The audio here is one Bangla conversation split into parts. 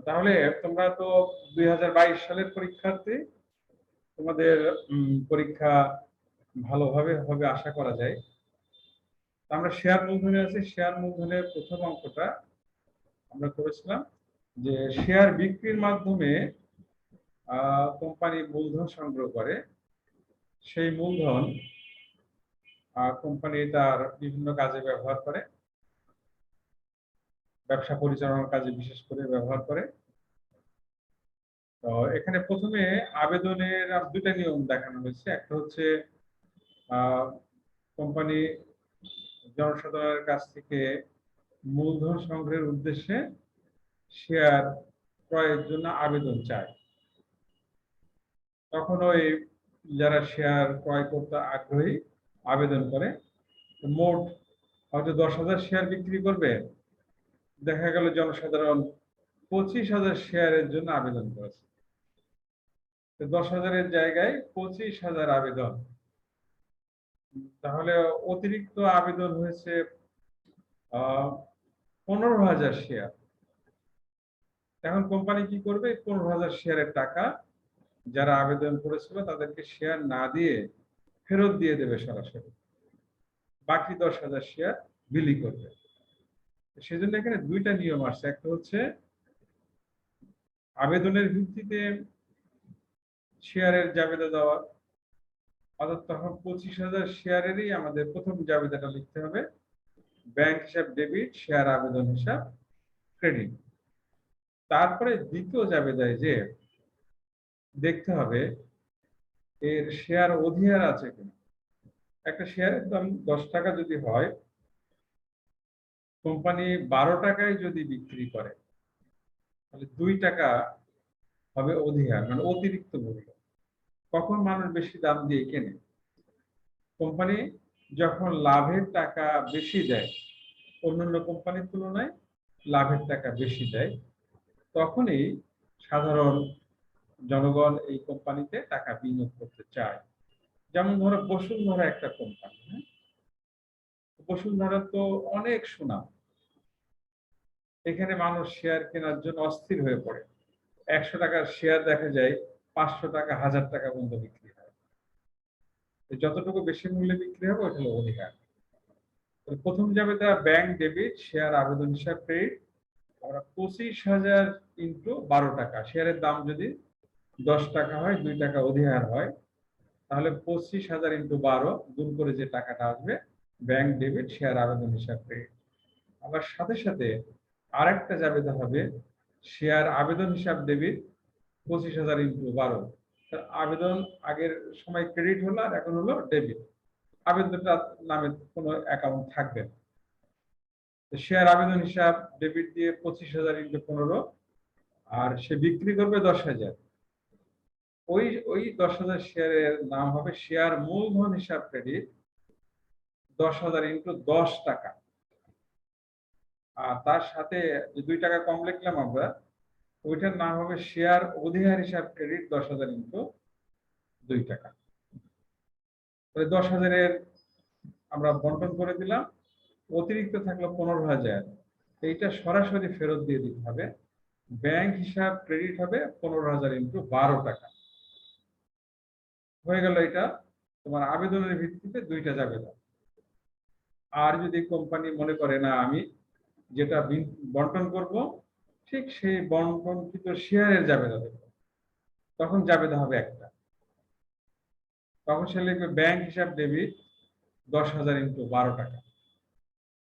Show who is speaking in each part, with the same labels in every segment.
Speaker 1: তাহলে তোমরা তো 2022 সালের পরীক্ষার্থী, তোমাদের পরীক্ষা ভালোভাবে হবে আশা করা যায়। আমরা শেয়ার মূলধনে আছি, শেয়ার মূলধনের প্রথম অঙ্কটা আমরা করেছিলাম যে শেয়ার বিক্রির মাধ্যমে কোম্পানি মূলধন সংগ্রহ করে, সেই মূলধন কোম্পানি তার বিভিন্ন কাজে ব্যবহার করে, ব্যবসা পরিচালনার কাজে বিশেষ করে ব্যবহার করে। তো এখানে প্রথমে আবেদনের দুটা নিয়ম দেখানো হয়েছে। একটা হচ্ছে কোম্পানি জনসাধারণের কাছ থেকে মূলধন সংগ্রহের উদ্দেশ্যে শেয়ার ক্রয়ের জন্য আবেদন চায়। তখন ওই যারা শেয়ার ক্রয় করতে আগ্রহী আবেদন করে, মোট হয়তো 10,000 শেয়ার বিক্রি করবে, দেখা গেল জনসাধারণ 25,000 শেয়ারের জন্য আবেদন করেছে। 10,000-এর জায়গায় 25,000 আবেদন, তাহলে অতিরিক্ত আবেদন হয়েছে 15,000 শেয়ার। এখন কোম্পানি কি করবে? 15,000 শেয়ারের টাকা যারা আবেদন করেছিল তাদেরকে শেয়ার না দিয়ে ফেরত দিয়ে দেবে সরাসরি, বাকি 10,000 শেয়ার বিলি করবে। সেজন্য এখানে দুইটা নিয়ম আসছে। একটা হচ্ছে আবেদনের ভিত্তিতে শেয়ারের জাবেদা দেওয়া, অর্থাৎ তখন 25,000 শেয়ারেরই আমাদের প্রথম জাবেদাটা লিখতে হবে, ব্যাংক হিসাব ডেবিট, শেয়ার আবেদন হিসাব ক্রেডিট। তারপরে দ্বিতীয় জাবেদায় যে দেখতে হবে এর শেয়ার অধিহার আছে কিনা। একটা শেয়ারের দাম 10 টাকা যদি হয়, কোম্পানি 12 টাকায় যদি বিক্রি করে, তাহলে 2 টাকা হবে অধিহার, মানে অতিরিক্ত মূল্য। কখন মানুষ বেশি দাম দিয়ে কেনে? কোম্পানি যখন লাভের টাকা বেশি দেয়, অন্যান্য কোম্পানির তুলনায় লাভের টাকা বেশি দেয়, তখনই সাধারণ জনগণ এই কোম্পানিতে টাকা বিনিয়োগ করতে চায়। যেমন ধরো বসুন্ধরা একটা কোম্পানি, বসুন্ধরা তো অনেক সুনাম, এখানে মানুষ শেয়ার কেনার জন্য অস্থির হয়ে পড়ে। 100 টাকার শেয়ার দেখা যায় 500 টাকা, 1000 টাকা পর্যন্ত বিক্রি হয়। যতটুকু বেশি মূল্যে বিক্রি হবে ওটা হলো অধিকার। প্রথম যাবে তার ব্যাংক ডেবিট, শেয়ার আবেদন হিসাব ক্রেডিট। আমরা 25,000 ইন্টু 12 টাকা, শেয়ারের দাম যদি 10 টাকা হয়, 2 টাকা অধিকার হয়, তাহলে 25,000 ইন্টু 12 গুণ করে যে টাকাটা আসবে ব্যাংক ডেবিট, শেয়ার আবেদন হিসাব ক্রেডিট। আবার সাথে সাথে আরেকটা জাবেদা হবে শেয়ার আবেদন হিসাব ডেবিট, 25,000 ইন্টু 12। আবেদন আগের সময় ক্রেডিট হলো আর এখন হলো ডেবিট, আবেদনটা নামে কোনো অ্যাকাউন্ট থাকবে না। শেয়ার আবেদন হিসাব ডেবিট দিয়ে 25,000 ইন্টু 15, আর সে বিক্রি করবে 10,000। ওই 10,000 শেয়ারের নাম হবে শেয়ার মূলধন হিসাব ক্রেডিট, 10,000 ইন্টু 10 টাকা। আর তার সাথে যে 2 টাকা কম লিখলাম আমরা, ওইটার নাম হবে শেয়ার অধিকার হিসাব ক্রেডিট, 10,000 ইন্টু 2 টাকা। 10,000-এর আমরা বন্টন করে দিলাম, অতিরিক্ত থাকলো 15,000, এইটা সরাসরি ফেরত দিয়ে দিতে হবে। ব্যাংক হিসাব ক্রেডিট হবে 15,000 ইন্টু 12 টাকা। হয়ে গেল এটা তোমার আবেদনের ভিত্তিতে 2টা জাবেদা। আর যদি কোম্পানি মনে করে না আমি যেটা বন্টন করব ঠিক সেই বন্টনকৃত শেয়ারের জাবেদা দেব, তখন জাবেদা হবে একটা। তখন সে লিখবে ব্যাংক হিসাব ডেবিট 10,000 ইন্টু 12 টাকা,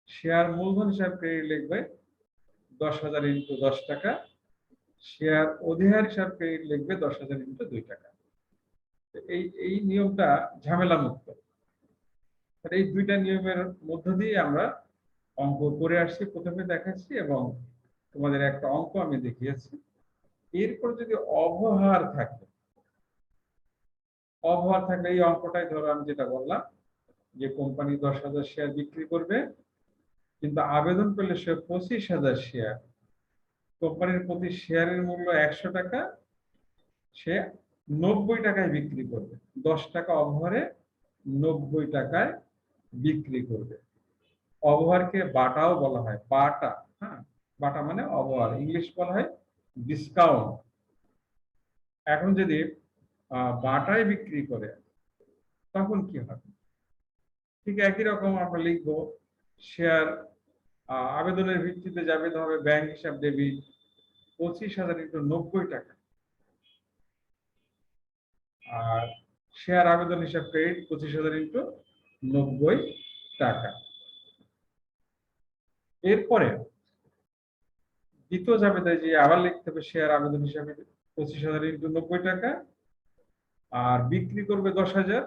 Speaker 1: শেয়ার মূলধন হিসাব ক্রেডিট লিখবে 10,000 ইন্টু 10 টাকা, শেয়ার অধিকার হিসাব ক্রেডিট লিখবে 10,000 ইন্টু 2 টাকা। এই নিয়মটা ঝামেলা মুক্ত। এই দুইটা নিয়মের মধ্য দিয়ে আমরা অঙ্ক করে আসছি, প্রথমে দেখাচ্ছি এবং তোমাদের একটা অঙ্ক আমি দেখিয়েছি। এরপর যদি অবহার থাকে, এই অঙ্কটাই ধরো আমি যেটা বললাম যে কোম্পানি 10,000 শেয়ার বিক্রি করবে, কিন্তু আবেদন করলে সে 25,000 শেয়ার, কোম্পানির প্রতি শেয়ারের মূল্য 100 টাকা, সে 90 টাকায় বিক্রি করবে। 10 টাকা অবহারে 90 টাকায় বিক্রি করবে। অবহারকে বাটাও বলা হয়, বাটা। হ্যাঁ, বাটা মানে অবহার, ইংলিশ বলা হয় ডিসকাউন্ট। এখন যদি বাটায় বিক্রি করে তখন কি হবে? ঠিক একই রকম আমরা লিখবো শেয়ার আবেদনের ভিত্তিতে জাবেদ হবে ব্যাংক হিসাব ডেবিট 25,000 ইন্টু 90 টাকা, আর শেয়ার আবেদন হিসাব ক্রেডিট 25,000 ইন্টু 90 টাকা। এরপরে দ্বিতীয় জাবেদায় যে আবার লিখতে হবে শেয়ার আবেদন হিসাবে 25,000 ইন্টু 90 টাকা, আর বিক্রি করবে 10,000,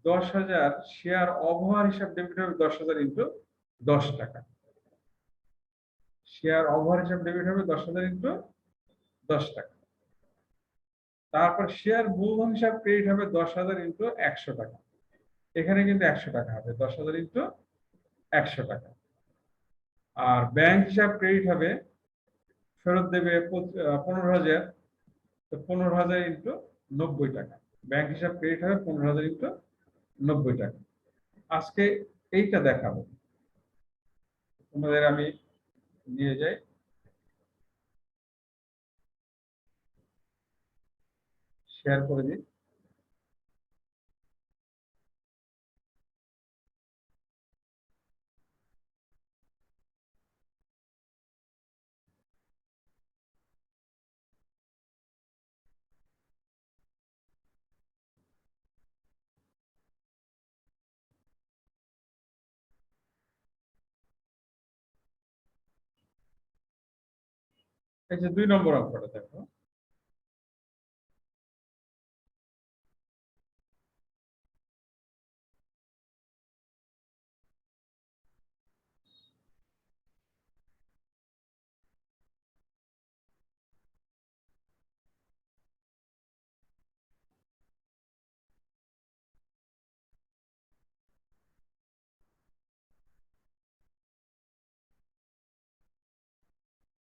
Speaker 1: 10,000 শেয়ার অবহার হিসাব ডেবিট হবে 10,000 ইন্টু 10 টাকা। শেয়ার অবহার হিসাব ডেবিট হবে 10,000 ইন্টু 10 টাকা। তারপর শেয়ার মূলধন হিসাব ক্রেডিট হবে 10,000 ইন্টু 100 টাকা। এখানে কিন্তু 100 টাকা হবে, 10,000 ইন্টু 100 টাকা। আর ব্যাংক হিসাব ক্রেডিট হবে, ফেরত দেবে 15,000, তো 15,000 ইন্টু 90 টাকা। ব্যাংক হিসাব ক্রেডিট হবে 15,000 ইন্টু 90 টাকা। আজকে এইটা দেখাবো তোমাদের, আমি নিয়ে যাই, শেয়ার করে দিই। এই যে 2 নম্বর অঙ্কটা দেখো,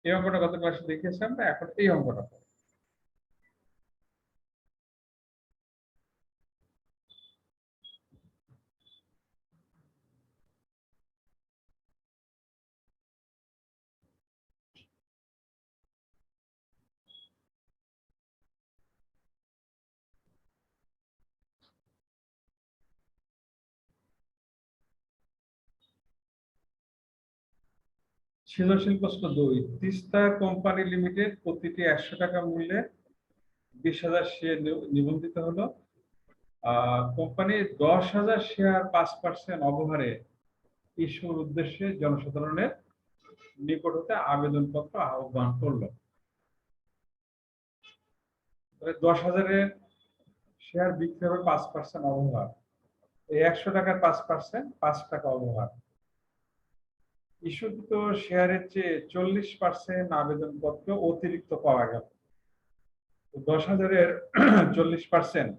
Speaker 1: এই অঙ্কটা গত ক্লাসে দেখিয়েছি আমরা, এখন এই অঙ্কটা করো। সৃজনশীল প্রশ্ন 2, তিস্তা কোম্পানি লিমিটেড প্রতিটি 100 টাকা মূল্যে 20,000 শেয়ার নিবন্ধিত হলো। কোম্পানি 10,000 শেয়ার 5% অবহারে ইস্যুর উদ্দেশ্যে জনসাধারণের নিকট হতে আবেদনপত্র আহ্বান করলো। 10,000-এর শেয়ার বিক্রি হবে 5% অবহার, এই 100 টাকার 5%, 5 টাকা অবহার। ইস্যুকৃত শেয়ারের চেয়ে 40% আবেদনপত্র অতিরিক্ত পাওয়া গেল। 10,000-এর 40%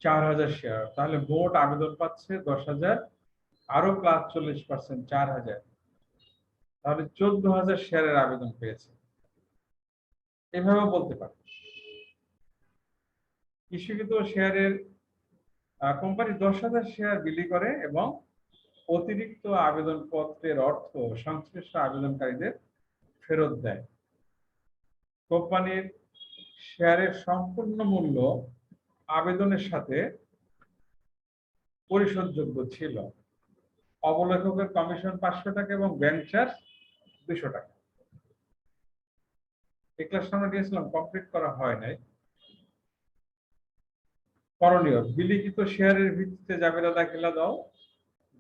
Speaker 1: 4,000 শেয়ার, তাহলে মোট আবেদন পাচ্ছে 10,000, আরো প্লাস 40% 4,000, তাহলে 14,000 শেয়ারের আবেদন পেয়েছে। এভাবে বলতে পারে ইস্যুকৃত শেয়ারের কোম্পানি 10,000 শেয়ার বিলি করে এবং অতিরিক্ত আবেদনপত্রের অর্থ সংশ্লিষ্ট আবেদনকারীদের ফেরত দেয়। কোম্পানির শেয়ারের সম্পূর্ণ মূল্য আবেদনের সাথে পরিশোধযোগ্য ছিল। অবলেখকের কমিশন 500 টাকা এবং ব্যাংক চার্জ 200 টাকা। এই ক্লাসটা আমরা দিয়েছিলাম, কমপ্লিট করা হয় নাই। করণীয়, বিলিখিত শেয়ারের ভিত্তিতে জাবেদা দাখিলা দাও,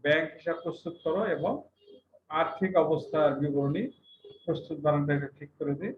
Speaker 1: ব্যাংক হিসাব প্রস্তুত করো এবং আর্থিক অবস্থার বিবরণী প্রস্তুত, বানানটা ঠিক করে দিই।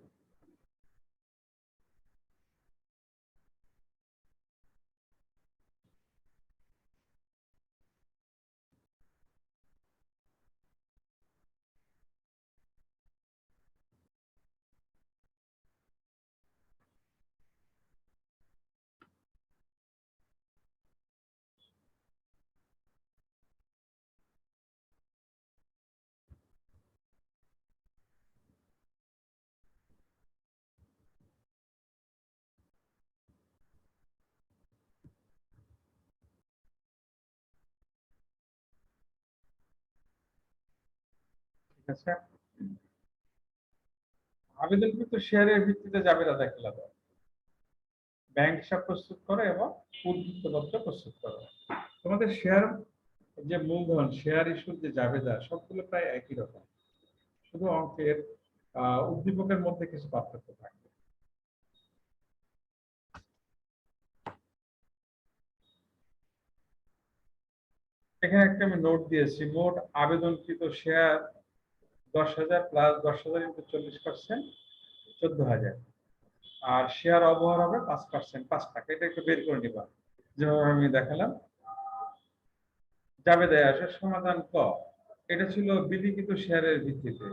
Speaker 1: আচ্ছা, আবেদনকৃত শেয়ারের ভিত্তিতে জাবেদা দাখিল দেয়, ব্যাংক হিসাব প্রস্তুত করে এবং উদ্ধৃত্তপত্র প্রস্তুত করে। তোমাদের শেয়ার যে মূলধন, শেয়ার ইস্যুর যে জাবেদা, সবগুলো প্রায় একই রকম, শুধু অঙ্কের উদ্দীপকের মধ্যে কিছু পার্থক্য থাকবে। এখানে একটা আমি নোট দিয়েছি, মোট আবেদনকৃত শেয়ার 10,000 প্লাস 10,000 ইন্টু 40%, 14,000। আর শেয়ার অবহার হবে 5%, 5 টাকা। এটা একটু বের করে নিবা, যেভাবে আমি দেখালাম। জাবেদায় আসে সমাধান ক। এটা ছিল বিলিখিত শেয়ারের ভিত্তিতে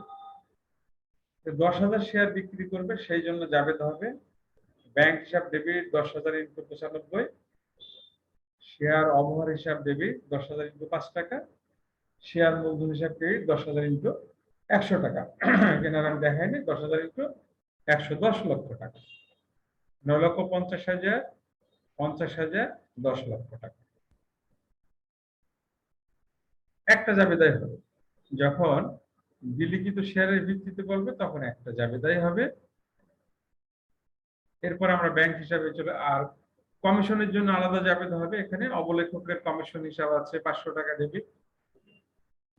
Speaker 1: 10,000 শেয়ার বিক্রি করবে, সেই জন্য জাবেদা হবে ব্যাংক হিসাব ডেবিট 10,000 ইন্টু 95, শেয়ার অবহার হিসাব ডেবিট 10,000 ইন্টু 5 টাকা, শেয়ার মূলধন হিসাব ক্রেডিট 10,000 ইন্টু 100 টাকা। এখানে আমি দেখাইনি, 10,000 ইন্টু 110 লক্ষ টাকা, 9,50,000, 50,000, 10 লক্ষ টাকা। একটা জাবেদাই হবে। যখন বিলিখিত শেয়ারের ভিত্তিতে বলবে তখন একটা জাবেদাই হবে। এরপর আমরা ব্যাংক হিসাবে চলে, আর কমিশনের জন্য আলাদা জাবেদা হবে। এখানে অবলেখকের কমিশন হিসাব আছে 500 টাকা ডেবিট,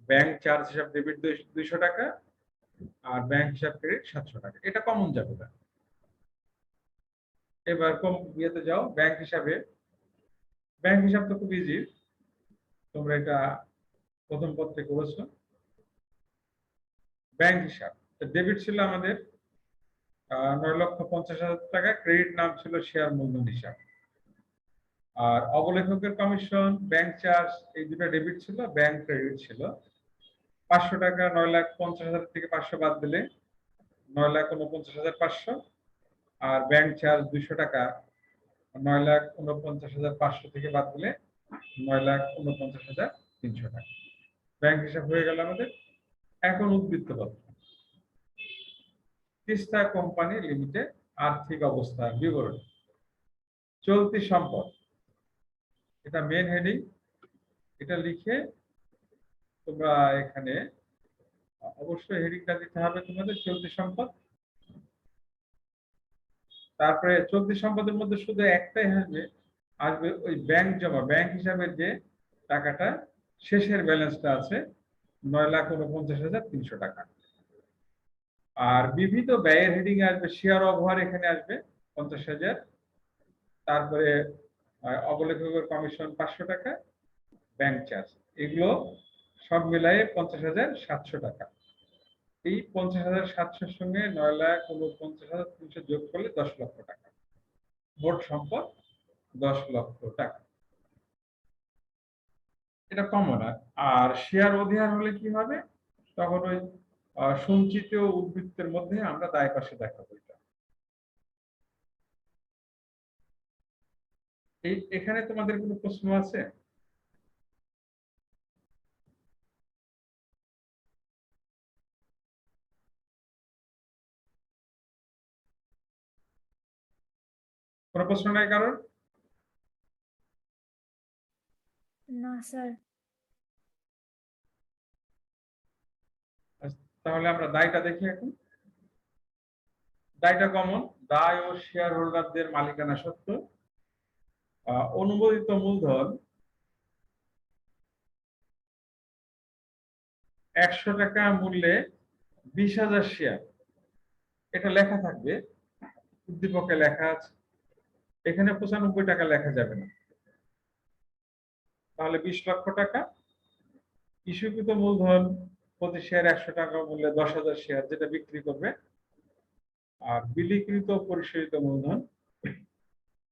Speaker 1: ব্যাংক চার্জ হিসাব ডেবিট 200 টাকা, আর ব্যাংক হিসাব ক্রেডিট 700 টাকা। এটা কমন জাবেদা। এবার কম ইয়েতে যাও, ব্যাংক হিসাবে। ব্যাংক হিসাব তো খুব ইজি, তোমরা এটা প্রথম পত্রে করেছো। ব্যাংক হিসাব ডেবিট ছিল আমাদের 9,50,000 টাকা, ক্রেডিট নাম ছিল শেয়ার মূলধন হিসাব। আর অবলেখকের কমিশন, ব্যাংক চার্জ, এই দুটো ডেবিট ছিল, ব্যাংক ক্রেডিট ছিল। 500 টাকা, 9,50,000 থেকে 500 বাদ দিলে 9,49,500, আর ব্যাংক চার্জ 200 টাকা, 9,49,500 থেকে বাদ দিলে 9,49,300 টাকা। ব্যাংক হিসাব হয়ে গেল আমাদের। এখন উদ্ধৃত্তপত্র। তিস্তা কোম্পানি লিমিটেড আর্থিক অবস্থার বিবরণ। চলতি সম্পদ, এটা মেন হেডিং। এটা লিখে তোমরা এখানে অবশ্যই হেডিংটা দিতে হবে তোমাদের, চলতি সম্পদ। তারপরে চলতি সম্পদের মধ্যে শুধু একটাই আসবে, আসবে ওই ব্যাংক জমা, ব্যাংক হিসাবে যে টাকাটা, শেষের ব্যালেন্সটা আছে 9,49,300 টাকা। আর বিবিধ ব্যয়ের হেডিং আসবে শেয়ার অবহার, এখানে আসবে 50,000। তারপরে অবলেখকের কমিশন 500 টাকা, ব্যাংক চার্জ, এগুলো সব মিলাই 50,700 টাকা। এই 50,700 সঙ্গে 9,49,300 যোগ করলে 10 লক্ষ টাকা। মোট সম্পদ 10 লক্ষ টাকা। এটা কমন। আর শেয়ার অধিহার হলে কি হবে, তখন ওই সঞ্চিত উদ্বৃত্তের মধ্যে আমরা দায় পাশে দেখাবো। এটা এখানে তোমাদের কোনো প্রশ্ন আছে? কোনো প্রশ্ন নাই কারণ?
Speaker 2: না স্যার।
Speaker 1: তাহলে আমরা দায়টা দেখি এখন। দায়টা কমন। দায় ও শেয়ার হোল্ডারদের মালিকানা সত্ত্ব। অনুমোদিত মূলধন 100 টাকা মূল্যে 20,000 শেয়ার, এটা লেখা থাকবে, উদ্দীপকে লেখা আছে। এখানে 95 টাকা লেখা যাবে না, তাহলে 20 লক্ষ টাকা। ইস্যুকৃত মূলধন প্রতি শেয়ার 100 টাকা মূল্যে 10,000 শেয়ার, যেটা বিক্রি করবে। আর বিলিকৃত পরিশোধিত মূলধন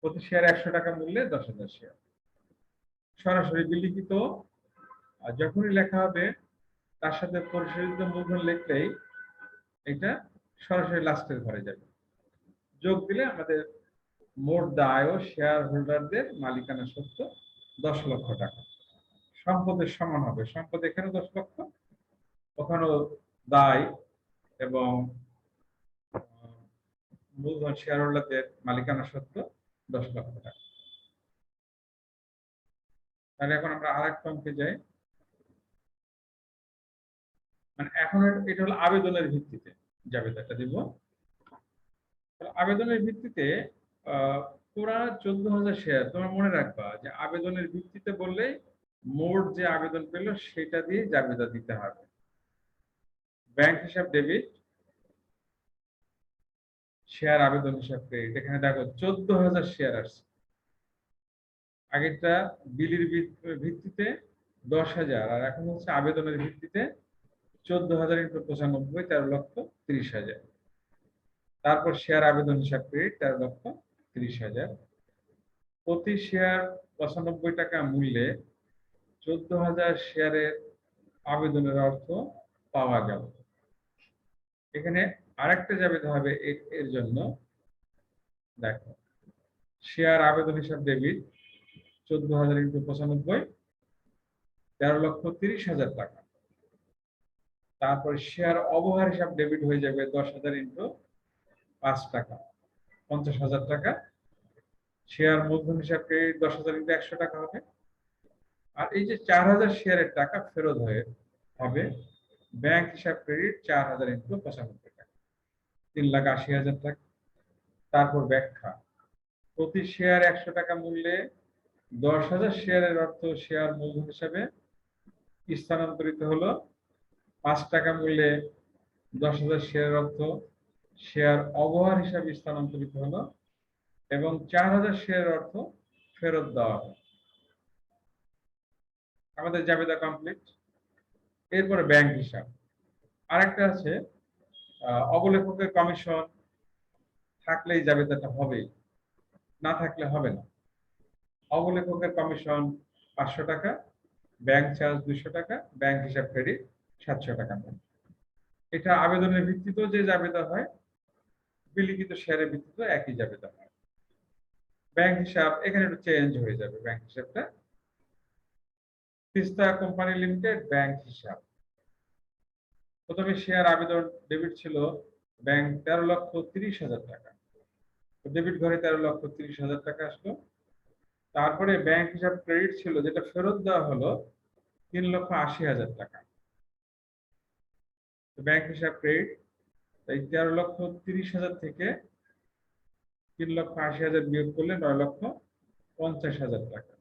Speaker 1: প্রতি শেয়ার 100 টাকা মূল্যে 10,000 শেয়ার। সরাসরি বিলিখিত যখনই লেখা হবে তার সাথে পরিশোধিত মূলধন লিখলেই এটা সরাসরি লাস্টের ঘরে যাবে। যোগ দিলে আমাদের মোট দায় ও শেয়ার হোল্ডারদের মালিকানা সত্ত্ব 10 লক্ষ টাকা। সম্পদের সমান হবে। সম্পদ এখানে 10 লক্ষ, ওখানেও দায় এবং মূলধন শেয়ার হোল্ডারদের মালিকানা সত্ত্ব 10 লক্ষ টাকা। তাহলে এখন আমরা আরেকটা অঙ্কে যাই। মানে এখন এটা হলো আবেদনের ভিত্তিতে জাবেদাটা দিব। আবেদনের ভিত্তিতে আহ, পুরা 14,000 শেয়ার। তোমরা মনে রাখবা যে আবেদনের ভিত্তিতে বললে মোট যে আবেদন পেল সেটা দিয়ে জাবেদা দিতে হবে। ব্যাংক হিসাব ডেবিট, শেয়ার আবেদন হিসাব ক্রেডিট। এখানে দেখো 14,000 শেয়ার আসছে। আগেরটা বিলির ভিত্তিতে 10,000, আর এখন হচ্ছে আবেদনের ভিত্তিতে 14,000 × 95, 13,30,000। তারপর শেয়ার আবেদন হিসাব ক্রেডিট 13,30,000। প্রতি শেয়ার 95 টাকা মূল্যে 14,000 শেয়ারের আবেদনের অর্থ পাওয়া গেল। এখানে আরেকটা জাবেদা হবে এর জন্য। দেখো, শেয়ার আবেদন হিসাব ডেবিট 14,000 × 95, 13,30,000 টাকা। তারপর শেয়ার অবহার হিসাব ডেবিট হয়ে যাবে 10,000 × 5 টাকা, 50,000 টাকা। শেয়ার মূলধন হিসাব ক্রেডিট 10,000 × 100 টাকা হবে। আর এই যে 4,000 শেয়ারের টাকা ফেরত হবে ব্যাংক হিসাব ক্রেডিট 4,000 × 95 টাকা, 3,80,000 টাকা। তারপর ব্যাখ্যা, প্রতি শেয়ার 100 টাকা মূল্যে 10,000 শেয়ারের অর্থ শেয়ার মূলধন হিসাবে স্থানান্তরিত হলো। 5 টাকা মূল্যে 10,000 শেয়ারের অর্থ শেয়ার অবহার হিসাবে স্থানান্তরিত হলো এবং 4,000 শেয়ারের অর্থ ফেরত দেওয়া হলো। আমাদের জাবেদা কমপ্লিট। এরপরে ব্যাংক হিসাব। আরেকটা আছে অবলেখকের কমিশন থাকলেই জাবেদাটা হবে, না থাকলে হবে না। অবলেখকের কমিশন 500 টাকা, ব্যাংক চার্জ 200 টাকা, ব্যাংক হিসাব ক্রেডিট 700 টাকা। এটা আবেদনের ভিত্তিতেও যে জাবেদা হয়, বিলিখিত শেয়ারের ভিত্তিতেও একই জাবেদা হয়। ব্যাংক হিসাব এখানে একটু চেঞ্জ হয়ে যাবে। ব্যাংক হিসাবটা তিস্তা কোম্পানি লিমিটেড ব্যাংক হিসাব। প্রথমে শেয়ার আবেদন ডেবিট ছিল ব্যাংক 13,30,000 টাকা, ডেবিট ঘরে 13,30,000 টাকা আসলো। তারপরে ব্যাংক হিসাব ক্রেডিট ছিল যেটা ফেরত দেওয়া হলো 3,80,000 টাকা। ব্যাংক হিসাব ক্রেডিট এই 13,30,000 থেকে 3,80,000 বিয়োগ করলে 9,50,000 টাকা।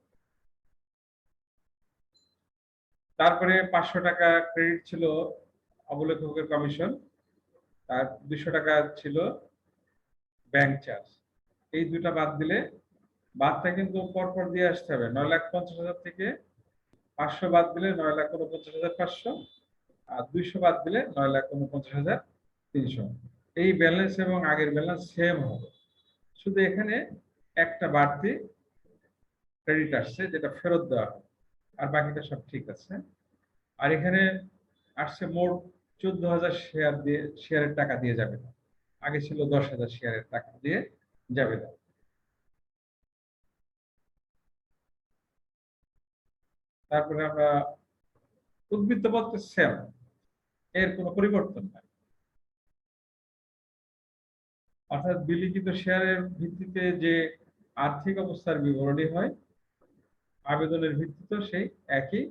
Speaker 1: তারপরে 500 টাকা ক্রেডিট ছিল অবলেখকের কমিশন, আর 200 টাকা ছিল ব্যাংক চার্জ। এই দুটা বাদ দিলে, বাদটা কিন্তু পরপর দিয়ে আসতে হবে। 9,50,000 থেকে 500 বাদ দিলে 9,49,500, আর 200 বাদ দিলে 9,49,300। এই ব্যালেন্স এবং আগের ব্যালেন্স সেম হবে, শুধু এখানে একটা বাড়তি ক্রেডিট আসছে যেটা ফেরত দেওয়া হবে, আর বাকিটা সব ঠিক আছে। আর এখানে আসছে মোট 14,000 শেয়ার দিয়ে, শেয়ারের টাকা দিয়ে যাবে না, আগে ছিল 10,000 শেয়ারের টাকা দিয়ে যাবে না। তারপরে আমরা উদ্বৃত্ত বলতে সেম, এর কোনো পরিবর্তন নাই। অর্থাৎ বিলিখিত শেয়ারের ভিত্তিতে যে আর্থিক অবস্থার বিবরণী হয়, আবেদনের ভিত্তিতে সেই একই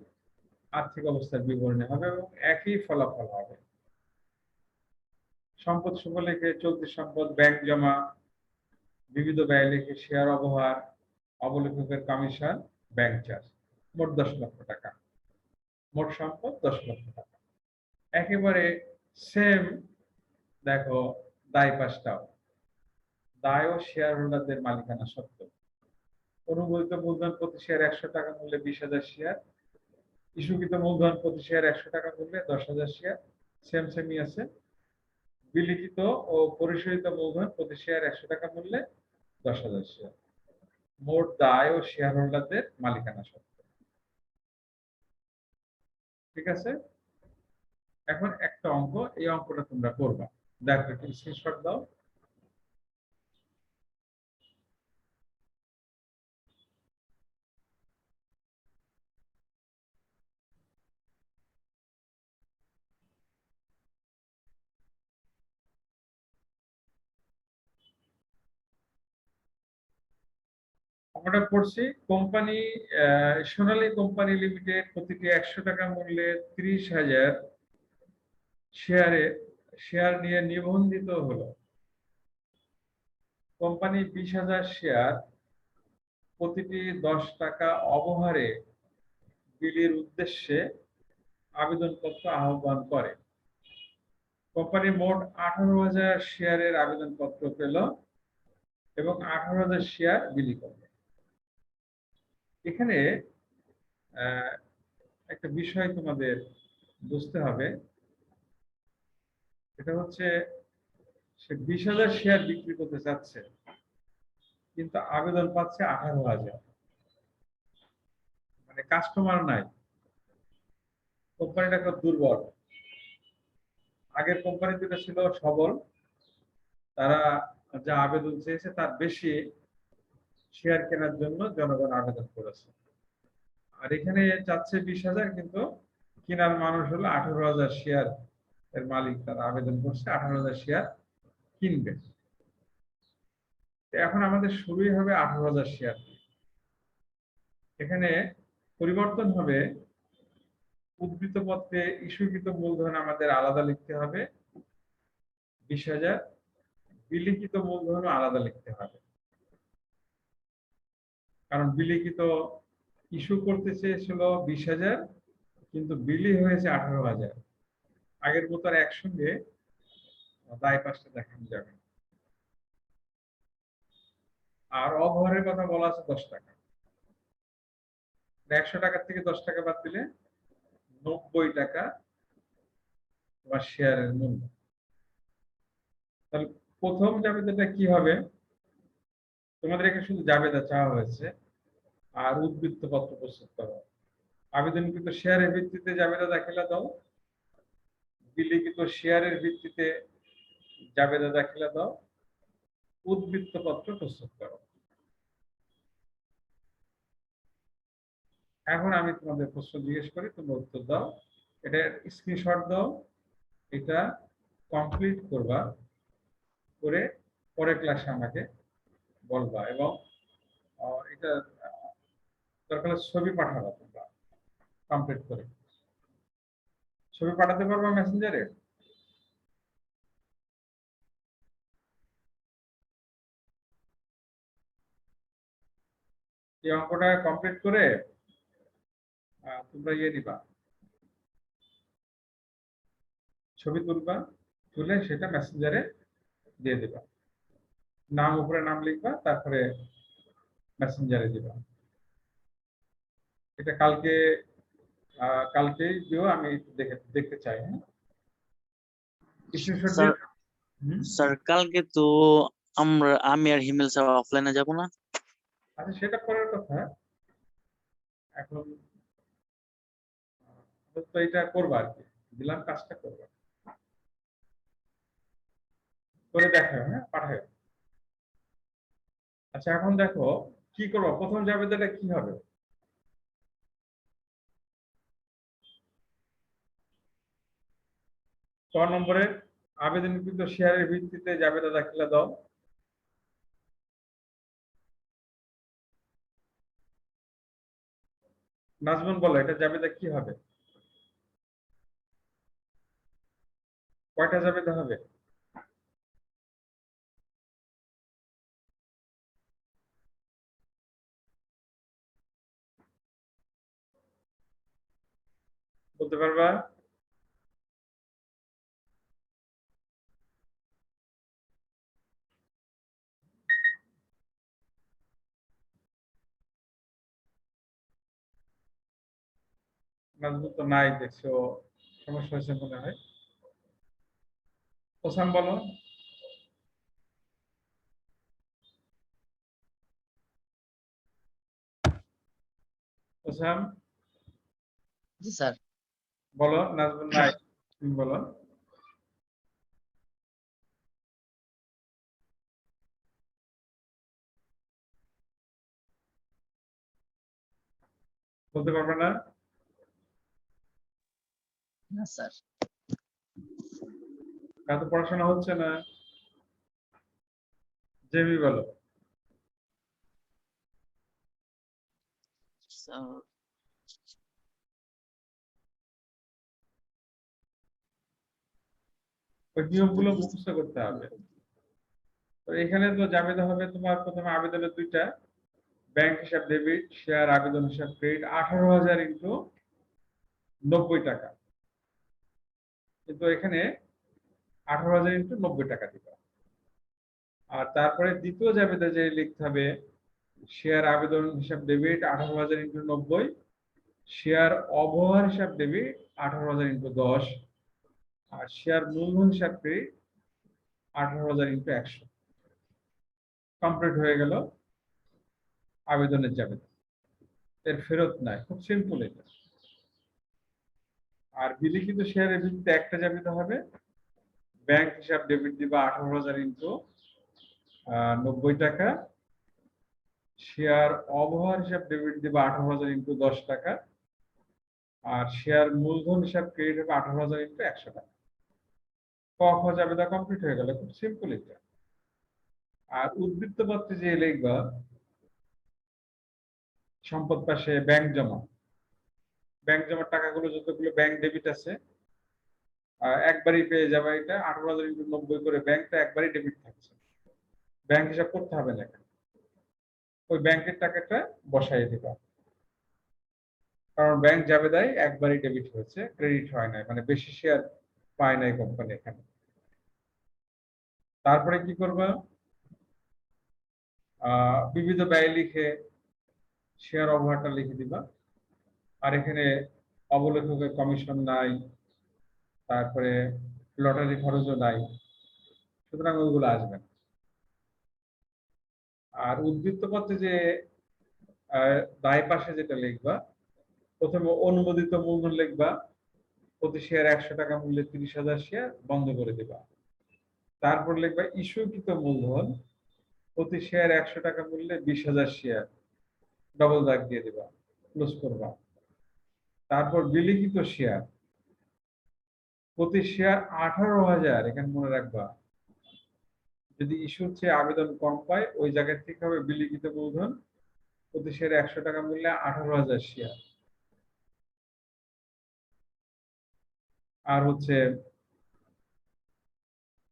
Speaker 1: আর্থিক অবস্থার বিবরণী হবে এবং একই ফলাফল হবে। সম্পদ সুফলেখে চলতি সম্পদ, ব্যাংক জমা, বিবিধ ব্যয় লেখে শেয়ার অবহার, অবলেখকের কমিশন, ব্যাংক চার্জ, মোট 10 লক্ষ টাকা। মোট সম্পদ 10 লক্ষ টাকা। একেবারে সেম। দেখো দায় পাশটাও, দায় ও শেয়ার হোল্ডারদের মালিকানা সত্ত্ব। অনুমোদিত মূলধন প্রতি শেয়ার 100 টাকা মূল্যে 20,000 শেয়ার, ইস্যুকৃত মূলধন প্রতি শেয়ার 100 টাকা মূল্যে 10,000 শেয়ার, সেম সেমই আছে। বিলিখিত ও পরিশোধিত মূলধন প্রতি শেয়ার 100 টাকা মূল্যে 10,000 শেয়ার। মোট দায় ও শেয়ার হোল্ডারদের মালিকানা সত্ত্ব। ঠিক আছে। এখন একটা অঙ্ক, এই অঙ্কটা তোমরা করবা। দেখো একটু স্ক্রিনশট দাও। আমরা পড়ছি কোম্পানি সোনালী কোম্পানি লিমিটেড প্রতিটি 100 টাকা মূল্যে 30,000 শেয়ার নিয়ে নিবন্ধিত হলো। কোম্পানি 20,000 শেয়ার প্রতিটি 10 টাকা অবহারে বিলির উদ্দেশ্যে আবেদনপত্র আহ্বান করে। কোম্পানি মোট 18,000 শেয়ারের আবেদনপত্র পেল এবং 18,000 শেয়ার বিলি করল। এখানে একটা বিষয় তোমাদের বুঝতে হবে, এটা হচ্ছে সে 20,000 শেয়ার বিক্রি করতে চাচ্ছে, কিন্তু আবেদন পাচ্ছে 18,000, মানে কাস্টমার নাই। কোম্পানিটা খুব দুর্বল। আগের কোম্পানি যেটা ছিল সবল, তারা যা আবেদন চেয়েছে তার বেশি শেয়ার কেনার জন্য জনগণ আবেদন করেছে। আর এখানে চাচ্ছে 20,000, কিন্তু কেনার মানুষ হলো 18,000 শেয়ার এর মালিক, তারা আবেদন করছে 18,000 শেয়ার কিনবে। এখন আমাদের শুরুই হবে 18,000 শেয়ার। এখানে পরিবর্তন হবে, উদ্ধৃত পত্রে ইস্যুকৃত মূলধন আমাদের আলাদা লিখতে হবে 20,000, বিলিখিত মূলধন আলাদা লিখতে হবে। কারণ বিলিখিত ইস্যু করতে চেয়েছিল 20,000, কিন্তু বিলি হয়েছে 18,000। আগের মতো আর একসঙ্গে দায় পাশটা দেখানো যাবে। আর অবহারের কথা বলা আছে 10 টাকা। 100 টাকার থেকে 10 টাকা বাদ দিলে 90 টাকা তোমার শেয়ারের মূল্য। তাহলে প্রথম জাবেদাটা কি হবে? তোমাদের এখানে শুধু জাবেদা চাওয়া হয়েছে আর উদ্বৃত্ত পত্র প্রস্তুত করো। আবেদনকৃত শেয়ারের ভিত্তিতে জাবেদা দাখিলা দাও, বিলিখিত শেয়ারের ভিত্তিতে জাবেদা দাখিলা দাও, উদ্বৃত্ত পত্র প্রস্তুত করো। এখন আমি তোমাদের প্রশ্ন জিজ্ঞেস করি, তোমরা উত্তর দাও। এটা স্ক্রিনশট দাও, এটা কমপ্লিট করবা, করে পরের ক্লাসে আমাকে বলবা, এবং এটা দরকার ছবি পাঠাবা। তোমরা কমপ্লিট করে ছবি পাঠাতে পারবা মেসেঞ্জারে? এই অঙ্কটা কমপ্লিট করে তোমরা নিবা, ছবি তুলবা, তুলে সেটা মেসেঞ্জারে দিয়ে দিবা। নাম উপরে নাম লিখবা, তারপরে মেসেঞ্জারে দিবা। এটা কালকেই দিও, আমি দেখতে চাই। হ্যাঁ,
Speaker 3: স্যার স্যার কালকে তো আমি আর হিমেল স্যার অফলাইনে যাব না।
Speaker 1: আচ্ছা, সেটা পরের কথা। এখন তো এটা করবা আর কি, দিলাম, কাজটা করবা, করে দেখো, হ্যাঁ পাঠাও। আচ্ছা, এখন দেখো কি করবো, প্রথম জাবেদাটা কি হবে? ক নম্বরে আবেদনকৃত শেয়ারের ভিত্তিতে জাবেদা দাখিলা দাও। নাজমুন বলো, এটা জাবেদা কি হবে? কয়টা জাবেদা হবে? বলতে পারবা? নাজমুন তো নাই, দেখছো সমস্যা হয়েছে মনে হয়। ওসাম বলো। ওসাম
Speaker 3: জি স্যার।
Speaker 1: বলো। নাজমুন নাই, তুমি বলো। বলতে পারবে না?
Speaker 3: না স্যার।
Speaker 1: এত পড়াশোনা হচ্ছে না। জেমি বলো। ওই নিয়মগুলো মুখস্থ করতে হবে। তো এখানে তো জাবেদা হবে তোমার প্রথমে আবেদনের দুইটা, ব্যাংক হিসাব ডেবিট, শেয়ার আবেদন হিসাব ক্রেডিট, 18,000 ইন্টু 90 টাকা। কিন্তু এখানে 18,000 ইন্টু 90 টাকা দিবা। আর তারপরে দ্বিতীয় জাবেদা যে লিখতে হবে, শেয়ার আবেদন হিসাব ডেবিট 18,000 ইন্টু 90, শেয়ার অবহার হিসাব ডেবিট 18,000 ইন্টু 10, আর শেয়ার মূলধন হিসাব ক্রেডিট 18,000 ইন্টু 100। কমপ্লিট হয়ে গেল আবেদনের জাবেদা। এর ফেরত নাই, খুব সিম্পল এটা। আর বিলিখিত শেয়ারের ভিত্তিতে একটা জাবেদা হবে, ব্যাংক হিসাব ডেবিট দিবা 18,000 ইন্টু 90 টাকা, শেয়ার অবহার হিসাব ডেবিট দিবা 18,000 ইন্টু 10 টাকা, আর শেয়ার মূলধন হিসাব ক্রেডিট হবে 18,000 ইন্টু 100 টাকা। ক খ জাবেদা কমপ্লিট হয়ে গেল, খুব সিম্পল এটা। আর উদ্বৃত্ত পত্রে যে লিখবা, সম্পদ পাশে ব্যাংক জমা, ব্যাংক জমার টাকাগুলো যতগুলো ব্যাংক ডেবিট আছে একবারই পেয়ে যাবে। এটা 18,000 ইন্টু 90 করে ব্যাংকটা একবারই ডেবিট থাকছে, ব্যাংক হিসাব করতে হবে না। ওই ব্যাংকের টাকাটা বসাই দিবা, কারণ ব্যাংক জাবেদায় একবারই ডেবিট হয়েছে, ক্রেডিট হয় নাই, মানে বেশি শেয়ার পায় নাই কোম্পানি এখানে। তারপরে কি করবা, বিবিধ ব্যয় লিখে শেয়ার অবহারটা লিখে দিবা। আর এখানে অবলেখকের কমিশন নাই, তারপরে লটারি খরচও নাই, সুতরাং ওইগুলো আসবে না। আর উদ্বৃত্ত পত্রে যে দায় পাশে যেটা লিখবা, প্রথমে অনুমোদিত মূলধন লিখবা, প্রতি শেয়ার 100 টাকা মূল্যে 30,000 শেয়ার বন্ধ করে দিবা। তারপর লিখবা ইস্যুকৃত মূলধন, প্রতি শেয়ার 100 টাকা মূল্যে 20,000 শেয়ার, ডবল দাগ দিয়ে দিবা, ক্লোজ করবা। তারপর বিলিখিত শেয়ার, প্রতি শেয়ার 18,000, এখানে মনে রাখবা যদি ইস্যুর চেয়ে আবেদন কম পায় ওই জায়গা থেকে হবে বিলিখিত মূলধন, প্রতি শেয়ার 100 টাকা মূল্যে 18,000 শেয়ার। আর হচ্ছে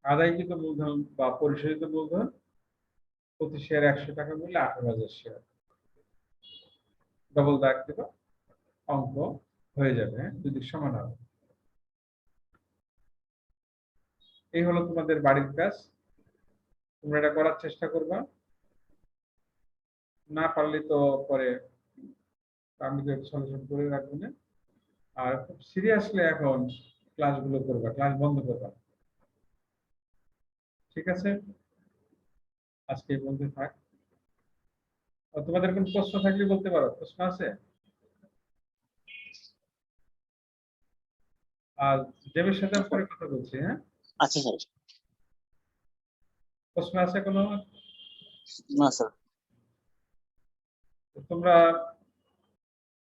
Speaker 1: আদায়কৃত মূলধন বা পরিশোধিত মূলধন, প্রতি শেয়ার 100 টাকা মূল্যে 18,000 শেয়ার, ডবল দাগ দিবা, অঙ্ক হয়ে যাবে। হ্যাঁ, যদি সমান হবে। এই হলো তোমাদের বাড়ির কাজ, তোমরা এটা করার চেষ্টা করবা। না পারলে তো পরে আমি তো সলিউশন করে রাখবো না। আর খুব সিরিয়াসলি এখন ক্লাসগুলো করবা, ক্লাস বন্ধ করবা। ঠিক আছে, আজকে এই পর্যন্ত থাক। আর তোমাদের কোন প্রশ্ন থাকলে বলতে পারো, প্রশ্ন আছে? আর দেবের সাথে আমি পরে কথা বলছি। হ্যাঁ,
Speaker 3: আচ্ছা স্যার।
Speaker 1: প্রশ্ন আছে কোনো?
Speaker 3: না স্যার।
Speaker 1: তোমরা